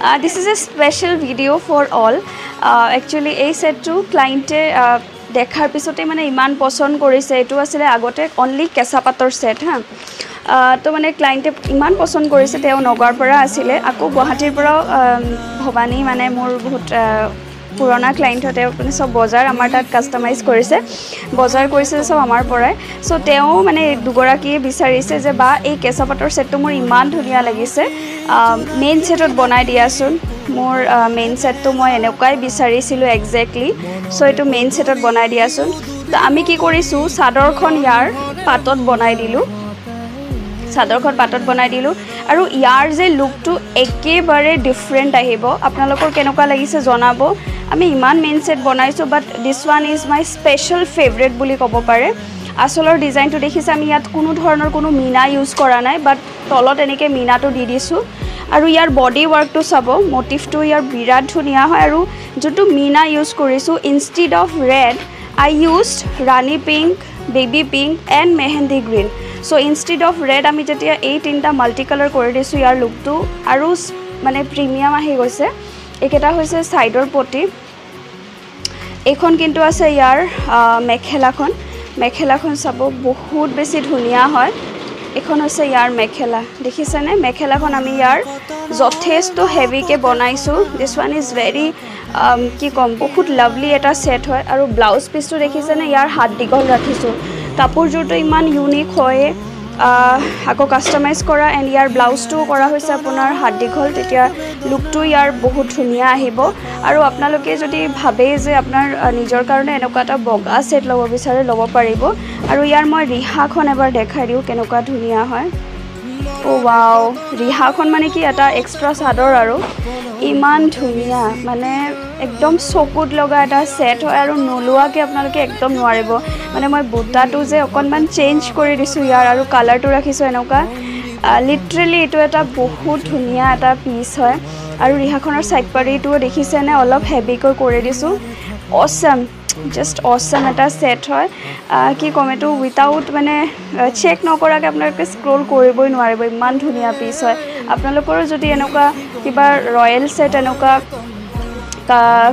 This is a special video for all. Actually, এই সেটটো ক্লায়েন্টে দেখাৰ পিছতে মানে ইমান পছন্দ কৰিছে এটো আছিল আগতে অনলি কেঁচা পাতৰ সেট হা তো মানে ক্লায়েন্টে ইমান পছন্দ কৰিছে তেও নগৰ পৰা আছিল আকৌ গুৱাহাটীৰ পৰা ভবানী মানে মোৰ বহুত পুৰণা ক্লায়েন্ট হতে মানে সব বজাৰ আমাৰ তাত কাস্টমাইজ কৰিছে বজাৰ কৰিছে সব আমাৰ পৰাই সো তেও মানে দুগৰাকী বিচাৰিছে যে বা এই কেঁচা পাতৰ সেটটো মোৰ ইমান ধুনিয়া লাগিছে মেইন সেটত বনাই দিয়াছোন মোৰ মেইন সেটটো মই এনেকুৱাই বিচাৰিছিলো এক্স্যাক্টলি সো এটো মেইন সেটত বনাই দিয়াছোন তো আমি কি কৰিছো সাদৰখন ইয়াৰ পাতত বনাই দিলো সাদৰখন পাতত বনাই দিলো আৰু ইয়াৰ যে লুকটো একেবাৰে ডিফাৰেন্ট আহিব আপোনালোকৰ কেনেকুৱা লাগিছে জনাব আমি ইমান মেইন সেট বনাইছো but this one is my special favourite বুলি ক'ব পাৰে আসলৰ ডিজাইনটো দেখিছে আমি ইয়াত কোনো ধৰণৰ কোনো মিনা ইউজ কৰা নাই বাট তলত এনেকে মিনাটো দি দিছো আৰু ইয়াৰ বডি ওয়াৰ্কটো চাব মোটিভটো ইয়াৰ বিৰাট ধুনিয়া হয় আৰু যেটো মিনা ইউজ কৰিছো instead of red I used rani pink baby pink and mehendi green So instead of red আমি যেতিয়া এই তিনটা মাল্টি কালাৰ কৰি দিছো ইয়াৰ লুকটো আৰু মানে প্ৰিমিয়াম আহি গৈছে একেটা হৈছে সাইডৰ পটি এখন কিন্তু আছে ইয়াৰ মেখেলাখন চাব বহুত বেছি ধুনিয়া হয় এখন হৈছে ইয়াৰ মেখেলা দেখিছেনে মেখেলাখন আমি ইয়াৰ যথেষ্ট হেভি কে বনাইছো দিস ওয়ান ইজ ভেৰি কি কম বহুত লাভলি এটা সেট হয় আৰু ব্লাউজ পিসটো দেখিছেনে ইয়াৰ হাত দীঘল ৰাখিছো কাপোৰজোৰটো ইমান ইউনিক হয় আকৌ কাস্টমাইজ কৰা এন্ড ইয়াৰ ব্লাউজটো কৰা হৈছে আপোনাৰ হাত দীঘল তেতিয়া লুকটো ইয়াৰ বহুত ধুনিয়া আহিব আৰু আপোনালোকে যদি ভাবে যে আপোনাৰ নিজৰ কাৰণে এনেকুৱা এটা বগা সেট ল'ব বিচাৰে ল'ব পাৰিব আৰু ইয়াৰ মই ৰিহাখন এবাৰ দেখাই দিও কেনেকুৱা ধুনিয়া হয় ও ওয়াও ৰিহাখন মানে কি এটা এক্সট্ৰা সাদৰ আৰু ইমান ধুনিয়া মানে একদম চকুত লগা এটা সেট হয় আৰু নলুৱাকে আপোনালোকে একদম নোৱাৰিব মানে মই বুটাটো যে অকনমান চেঞ্জ কৰি দিছো ইয়াৰ আৰু কালাৰটো ৰাখিছো এনেকুৱা লিটাৰেলি এটো এটা বহুত ধুনিয়া এটা পিস হয় আৰু ৰিহাখনৰ সাইড পাৰ্টিটো দেখিছেনে অলপ হেভি কৰি দিছো অসম জাস্ট অসম এটা সেট হয় কি কমেটো উইথাউট মানে চেক নকৰাকে আপোনালোকে স্ক্ৰল কৰিবই নোৱাৰিব ইমান ধুনিয়া পিস হয় আপোনালোকৰ যদি এনেকুৱা কিবা ৰয়েল সেট এনেকুৱা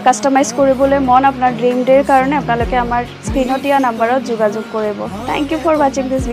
কাস্টমাইজ কৰিবলৈ মন আপোনাৰ ড্ৰিম ডেৰ কাৰণে আপোনালোকে আমাৰ স্ক্ৰিনত দিয়া নম্বৰত যোগাযোগ কৰিব thank you for watching this